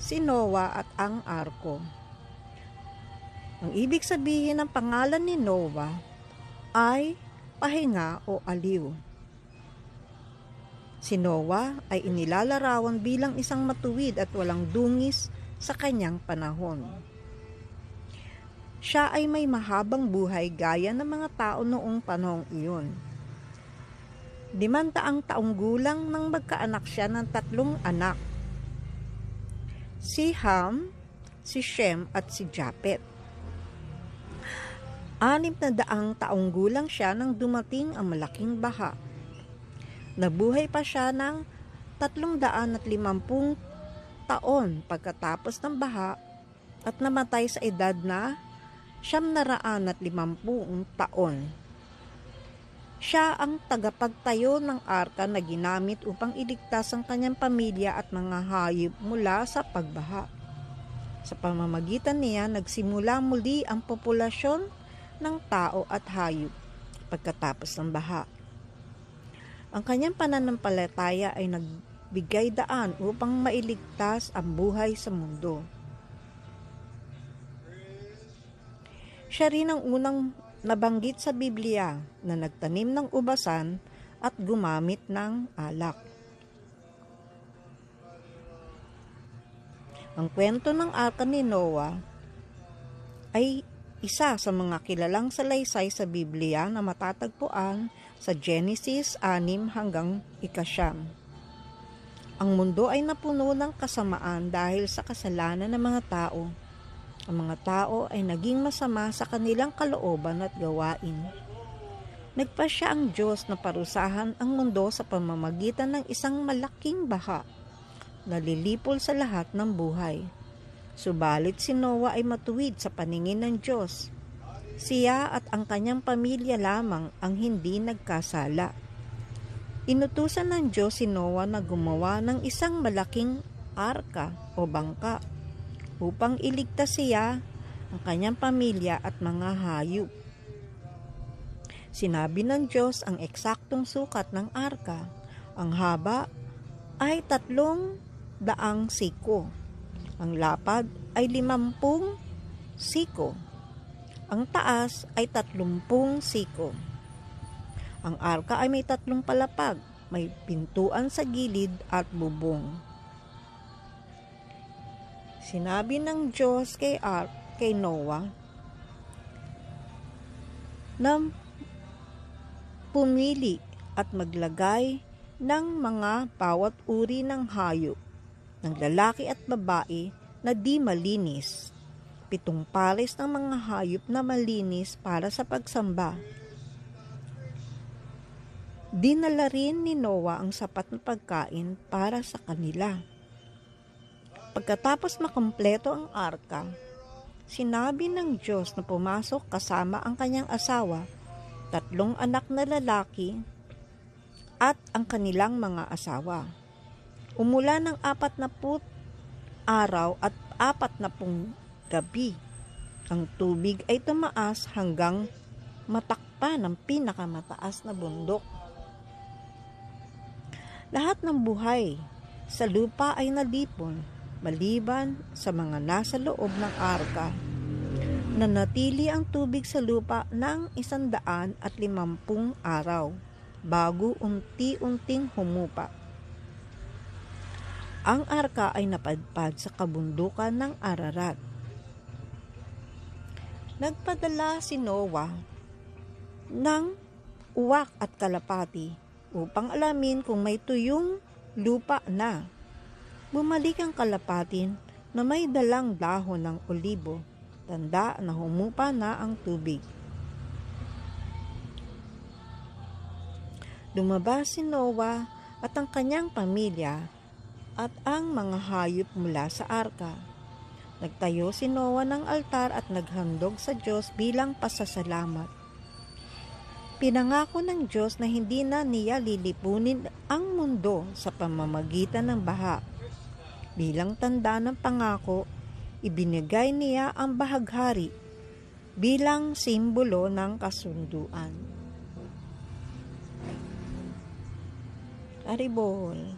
si Noah at ang arko. Ang ibig sabihin ng pangalan ni Noah ay pahinga o aliw. Si Noah ay inilalarawan bilang isang matuwid at walang dungis sa kanyang panahon. Siya ay may mahabang buhay gaya ng mga tao noong panahong iyon. 500 taong gulang nang magkaanak siya ng 3 anak, si Ham, si Shem at si Japet. 600 taong gulang siya nang dumating ang malaking baha. Nabuhay pa siya ng 350 taon pagkatapos ng baha at namatay sa edad na 950 taon. Siya ang tagapagtayo ng arka na ginamit upang iligtas ang kanyang pamilya at mga hayop mula sa pagbaha. Sa pamamagitan niya, nagsimula muli ang populasyon ng tao at hayop pagkatapos ng baha. Ang kanyang pananampalataya ay nagbigay daan upang mailigtas ang buhay sa mundo. Siya rin ang unang nabanggit sa Biblia na nagtanim ng ubasan at gumamit ng alak. Ang kwento ng arka ni Noah ay isa sa mga kilalang salaysay sa Biblia na matatagpuan sa Genesis 6 hanggang 9. Ang mundo ay napuno ng kasamaan dahil sa kasalanan ng mga tao. Ang mga tao ay naging masama sa kanilang kalooban at gawain. Nagpasya ang Diyos na parusahan ang mundo sa pamamagitan ng isang malaking baha na lilipol sa lahat ng buhay. Subalit si Noah ay matuwid sa paningin ng Diyos. Siya at ang kanyang pamilya lamang ang hindi nagkasala. Inutusan ng Diyos si Noah na gumawa ng isang malaking arka o bangka upang iligtas siya, ang kanyang pamilya at mga hayop. Sinabi ng Diyos ang eksaktong sukat ng arka. Ang haba ay 300 siko. Ang lapad ay 50 siko. Ang taas ay 30 siko. Ang arka ay may 3 palapag, may pintuan sa gilid at bubong. Sinabi ng Diyos kay Noah na pumili at maglagay ng mga bawat uri ng hayop, ng lalaki at babae na di malinis, 7 pares ng mga hayop na malinis para sa pagsamba. Dinala rin ni Noah ang sapat na pagkain para sa kanila. Pagkatapos makumpleto ang arka, sinabi ng Diyos na pumasok kasama ang kanyang asawa, 3 anak na lalaki, at ang kanilang mga asawa. Umulan ng 40 araw at 40 gabi. Ang tubig ay tumaas hanggang matakpan ng pinakamataas na bundok. Lahat ng buhay sa lupa ay nalipon, maliban sa mga nasa loob ng arka. Nanatili ang tubig sa lupa ng 150 araw bago unti-unting humupa. Ang arka ay napadpad sa kabundukan ng Ararat. Nagpadala si Noah ng uwak at kalapati upang alamin kung may tuyong lupa na. Bumalik ang kalapatin na may dalang dahon ng olibo, tanda na humupa na ang tubig. Lumabas si Noah at ang kanyang pamilya at ang mga hayop mula sa arka. Nagtayo si Noah ng altar at naghandog sa Diyos bilang pasasalamat. Pinangako ng Diyos na hindi na niya lilipunin ang mundo sa pamamagitan ng baha. Bilang tanda ng pangako, ibinigay niya ang bahaghari bilang simbolo ng kasunduan. Aribol.